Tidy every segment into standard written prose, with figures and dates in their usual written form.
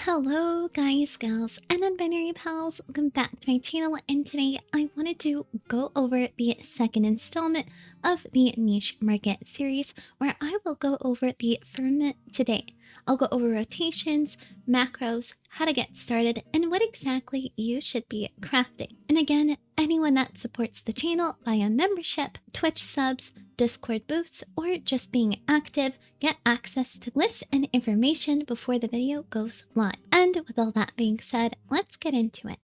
Hello guys, gals, and non-binary pals. Welcome back to my channel, and today I wanted to go over the second installment of the Niche Market series, where I will go over the Firmament today. I'll go over rotations, macros, how to get started, and what exactly you should be crafting. And again, anyone that supports the channel via membership, Twitch subs, Discord boosts, or just being active, get access to lists and information before the video goes live. And with all that being said, let's get into it.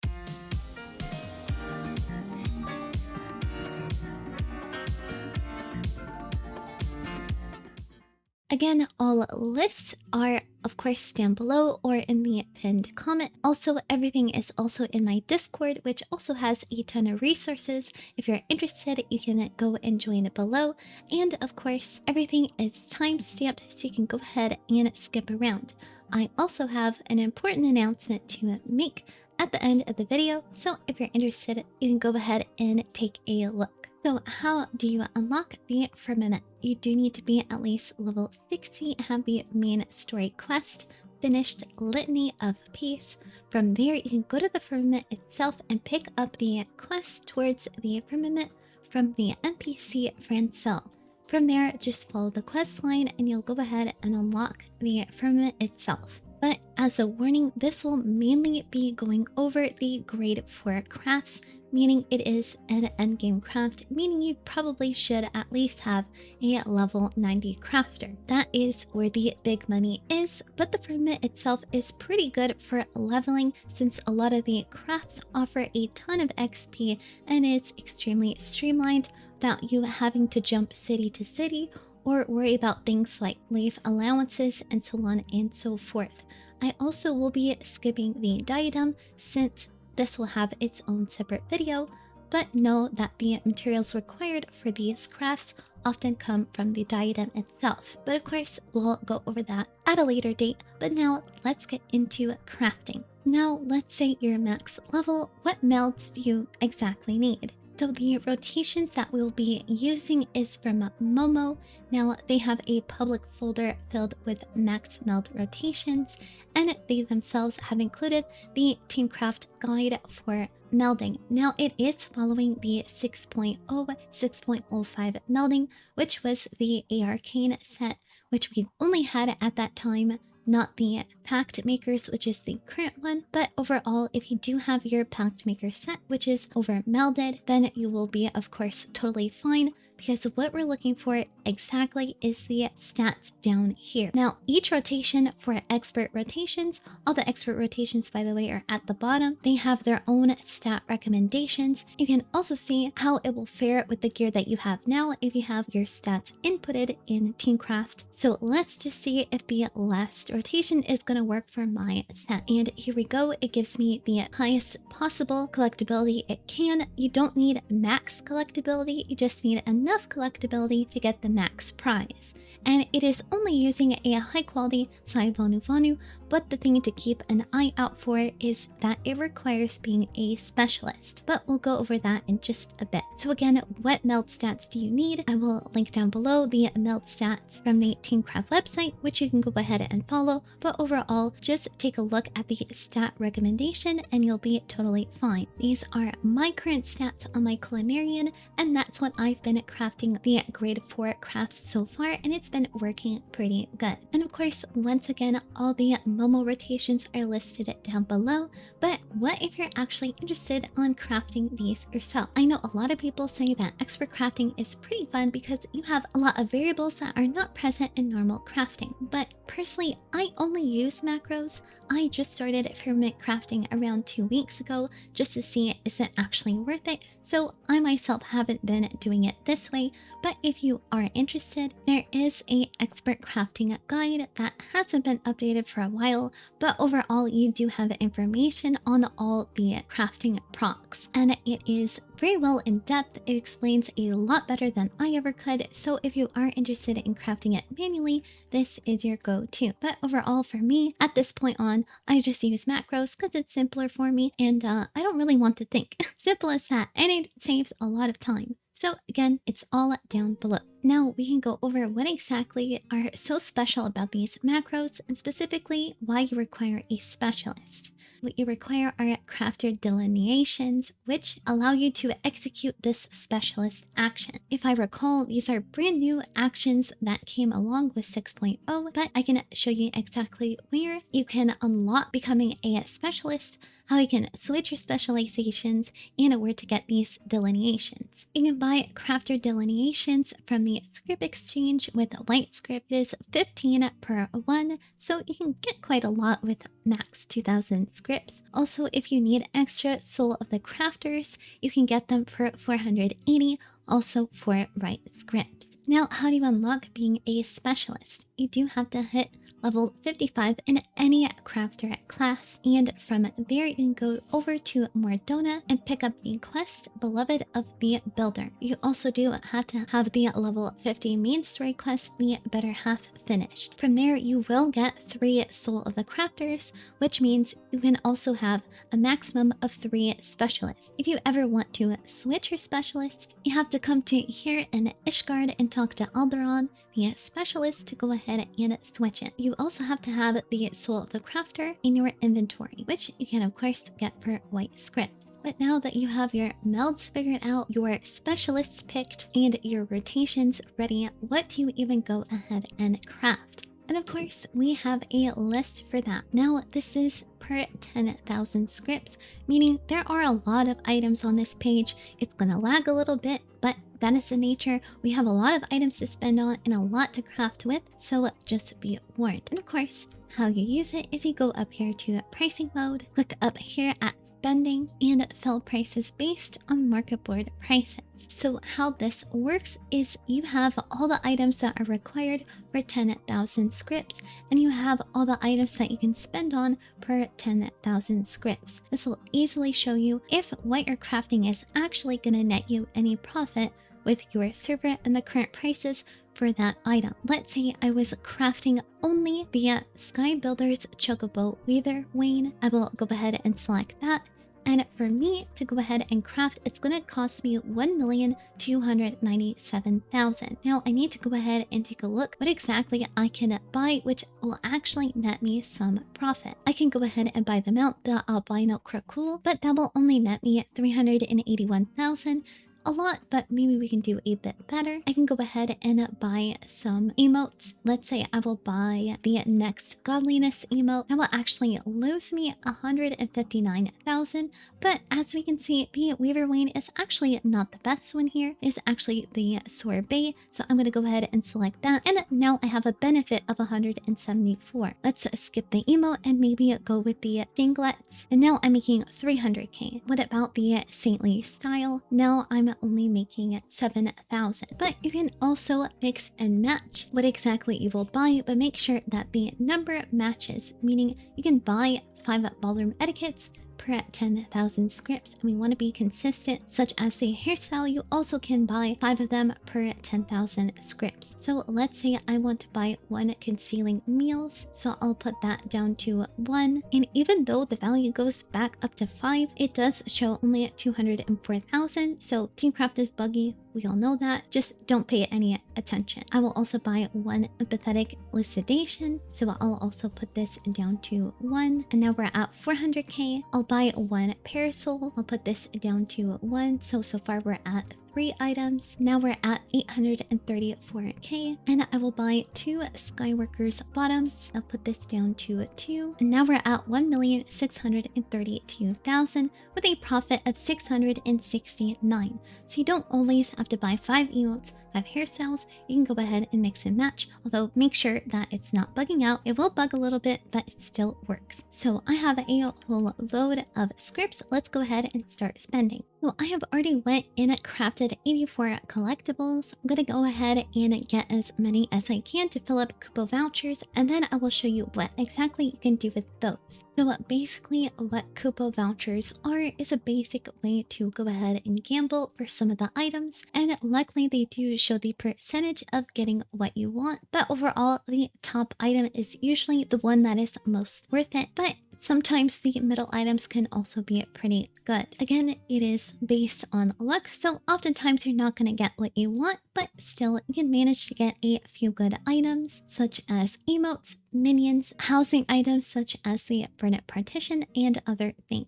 Again, all lists are of course down below or in the pinned comment. Also, everything is also in my Discord, which also has a ton of resources. If you're interested, you can go and join it below. And of course, everything is time-stamped, so you can go ahead and skip around. I also have an important announcement to make at the end of the video, so if you're interested, you can go ahead and take a look. So how do you unlock the Firmament? You do need to be at least level 60, have the main story quest, finished Litany of Peace. From there, you can go to the Firmament itself and pick up the quest towards the Firmament from the NPC friend cell. From there, just follow the quest line and you'll go ahead and unlock the Firmament itself. But as a warning, this will mainly be going over the grade 4 crafts, meaning it is an endgame craft, meaning you probably should at least have a level 90 crafter. That is where the big money is, but the Firmament itself is pretty good for leveling since a lot of the crafts offer a ton of XP and it's extremely streamlined without you having to jump city to city or worry about things like leaf allowances and so on and so forth. I also will be skipping the diadem since this will have its own separate video, but know that the materials required for these crafts often come from the diadem itself. But of course, we'll go over that at a later date, but now let's get into crafting. Now, let's say you're max level, what melds do you exactly need? So the rotations that we'll be using is from Momo. Now they have a public folder filled with max meld rotations, and they themselves have included the Teamcraft guide for melding. Now it is following the 6.0, 6.05 melding, which was the Arcane set, which we only had at that time, not the pact makers, which is the current one. But overall, if you do have your pact maker set, which is over melded, then you will be of course totally fine, because what we're looking for exactly is the stats down here. Now each rotation for expert rotations, all the expert rotations by the way are at the bottom. They have their own stat recommendations. You can also see how it will fare with the gear that you have now if you have your stats inputted in Teamcraft. So let's just see if the last rotation is going to work for my set. And here we go. It gives me the highest possible collectability it can. You don't need max collectability, you just need enough collectability to get the max prize. And it is only using a high quality Sai Vonu, but the thing to keep an eye out for is that it requires being a specialist. But we'll go over that in just a bit. So again, what meld stats do you need? I will link down below the meld stats from the Teamcraft website, which you can go ahead and follow. But overall, just take a look at the stat recommendation and you'll be totally fine. These are my current stats on my Culinarian, and that's what I've been crafting the grade 4 crafts so far, and it's been working pretty good. And of course, once again, all the Momo rotations are listed down below. But what if you're actually interested on crafting these yourself? I know a lot of people say that expert crafting is pretty fun because you have a lot of variables that are not present in normal crafting. But personally, I only use macros. I just started Firmament crafting around 2 weeks ago just to see is it actually worth it. So I myself haven't been doing it this way, but if you are interested, there is a expert crafting guide that hasn't been updated for a while, but overall you do have information on all the crafting procs, and it is very well in depth. It explains a lot better than I ever could, so if you are interested in crafting it manually, this is your go-to. But overall for me, at this point on, I just use macros because it's simpler for me, and I don't really want to think. Simple as that, and it saves a lot of time. So again, it's all down below. Now we can go over what exactly are so special about these macros and specifically why you require a specialist. What you require are crafter delineations, which allow you to execute this specialist action. If I recall, these are brand new actions that came along with 6.0, but I can show you exactly where you can unlock becoming a specialist, how you can switch your specializations, and where to get these delineations. You can buy crafter delineations from the Script exchange with white script. It is 15 per one, so you can get quite a lot with max 2000 scripts. Also, if you need extra Soul of the Crafters, you can get them for 480, also for right scripts. Now, how do you unlock being a specialist? You do have to hit level 55 in any crafter class, and from there you can go over to Mordona and pick up the quest Beloved of the Builder. You also do have to have the level 50 main story quest, the Better Half, finished. From there you will get 3 Soul of the Crafters, which means you can also have a maximum of 3 specialists. If you ever want to switch your specialist, you have to come to here in Ishgard and talk to Alderon, the specialist, to go ahead and switch it. You also have to have the Soul of the Crafter in your inventory, which you can of course get for white scripts. But now that you have your melds figured out, your specialists picked, and your rotations ready, what do you even go ahead and craft? And of course, we have a list for that. Now, this is per 10,000 scripts, meaning there are a lot of items on this page. It's gonna lag a little bit, but that is the nature. We have a lot of items to spend on and a lot to craft with, so just be warned. And of course, how you use it is you go up here to pricing mode, click up here at spending, and fill prices based on market board prices. So how this works is you have all the items that are required for 10,000 scripts, and you have all the items that you can spend on per 10,000 scripts. This will easily show you if what you're crafting is actually going to net you any profit with your server and the current prices for that item. Let's say I was crafting only the Sky Builder's Chocobo Weather Wayne. I will go ahead and select that. And for me to go ahead and craft, it's going to cost me 1,297,000. Now I need to go ahead and take a look what exactly I can buy, which will actually net me some profit. I can go ahead and buy the mount, the albino Krakul, but that will only net me 381,000. A lot, but maybe we can do a bit better. I can go ahead and buy some emotes. Let's say I will buy the next godliness emote. That will actually lose me 159,000, but as we can see, the Weaver Wayne is actually not the best one here. It's actually the Sorbet, so I'm going to go ahead and select that, and now I have a benefit of 174. Let's skip the emote and maybe go with the singlets, and now I'm making 300k. What about the saintly style? Now I'm only making 7,000, but you can also mix and match what exactly you will buy, but make sure that the number matches, meaning you can buy 5 ballroom etiquettes per 10,000 scripts, and we want to be consistent, such as the hairstyle. You also can buy 5 of them per 10,000 scripts. So let's say I want to buy 1 concealing meals, so I'll put that down to 1, and even though the value goes back up to 5, it does show only 204,000. So Teamcraft is buggy, we all know that. Just don't pay any attention. I will also buy 1 empathetic elucidation, so I'll also put this down to 1, and now we're at 400k. I'll buy 1 parasol. I'll put this down to 1, so far we're at 3 items. Now we're at 834k, and I will buy 2 Skyworkers bottoms. I'll put this down to 2, and now we're at 1,632,000 with a profit of 669. So you don't always have to buy 5 emotes, 5 hairstyles. You can go ahead and mix and match, although make sure that it's not bugging out. It will bug a little bit, but it still works. So I have a whole load of scripts. Let's go ahead and start spending. So I have already went and crafted 84 collectibles. I'm gonna go ahead and get as many as I can to fill up Kupo Vouchers, and then I will show you what exactly you can do with those. So basically what Kupo Vouchers are is a basic way to go ahead and gamble for some of the items, and luckily they do show the percentage of getting what you want, but overall the top item is usually the one that is most worth it, but sometimes the middle items can also be pretty good. Again, it is based on luck, so oftentimes you're not going to get what you want, but still you can manage to get a few good items such as emotes, minions, housing items such as the Burnet Partition, and other things.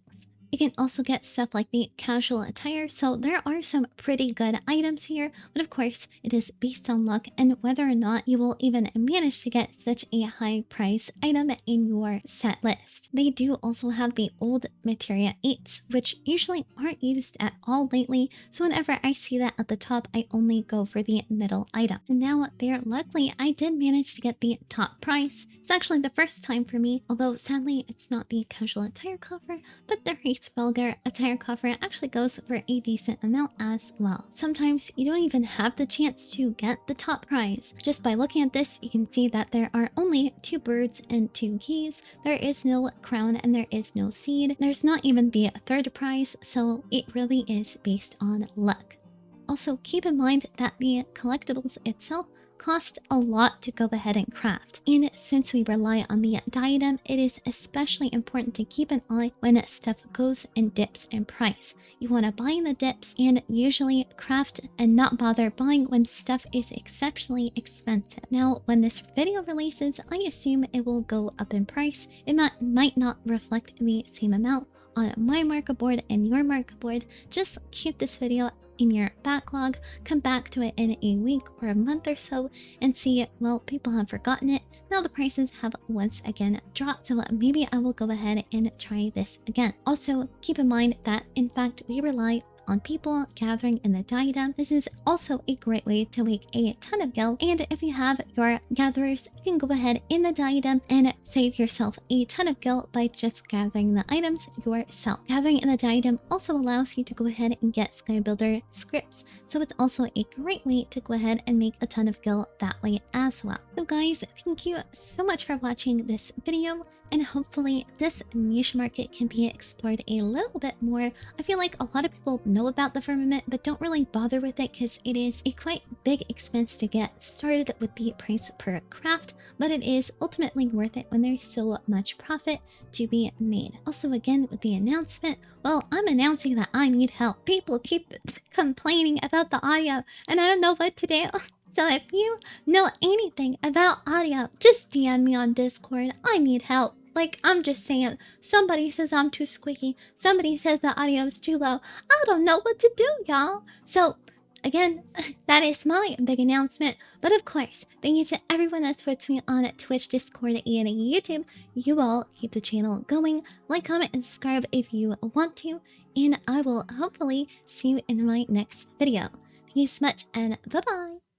You can also get stuff like the casual attire, so there are some pretty good items here, but of course it is based on luck and whether or not you will even manage to get such a high price item in your set list. They do also have the old Materia 8s, which usually aren't used at all lately, so whenever I see that at the top, I only go for the middle item. And now there, luckily, I did manage to get the top price. It's actually the first time for me, although sadly it's not the casual attire cover, but the Race Vulgar attire cover actually goes for a decent amount as well. Sometimes you don't even have the chance to get the top prize. Just by looking at this, you can see that there are only 2 birds and 2 keys. There is no crown and there is no seed. There's not even the third prize, so it really is based on luck. Also, keep in mind that the collectibles itself cost a lot to go ahead and craft. And since we rely on the diadem, it is especially important to keep an eye when stuff goes and dips in price. You want to buy in the dips and usually craft and not bother buying when stuff is exceptionally expensive. Now, when this video releases, I assume it will go up in price. It might not reflect the same amount on my market board and your market board. Just keep this video in your backlog, come back to it in a week or a month or so and see, well, people have forgotten it. Now the prices have once again dropped, so maybe I will go ahead and try this again. Also, keep in mind that in fact we rely on people gathering in the diadem. This is also a great way to make a ton of gil, and if you have your gatherers, you can go ahead in the diadem and save yourself a ton of gil by just gathering the items yourself. Gathering in the diadem also allows you to go ahead and get Skybuilder scripts, so it's also a great way to go ahead and make a ton of gil that way as well. So guys, thank you so much for watching this video, and hopefully this niche market can be explored a little bit more. I feel like a lot of people know about the firmament but don't really bother with it because it is a quite big expense to get started with the price per craft, but it is ultimately worth it when there's so much profit to be made. Also, again, with the announcement, well, I'm announcing that I need help. People keep complaining about the audio and I don't know what to do. So if you know anything about audio, just DM me on Discord. I need help. Like, I'm just saying, somebody says I'm too squeaky. Somebody says the audio is too low. I don't know what to do, y'all. So, again, that is my big announcement. But of course, thank you to everyone that supports me on Twitch, Discord, and YouTube. You all keep the channel going. Like, comment, and subscribe if you want to. And I will hopefully see you in my next video. Thank you so much, and bye-bye.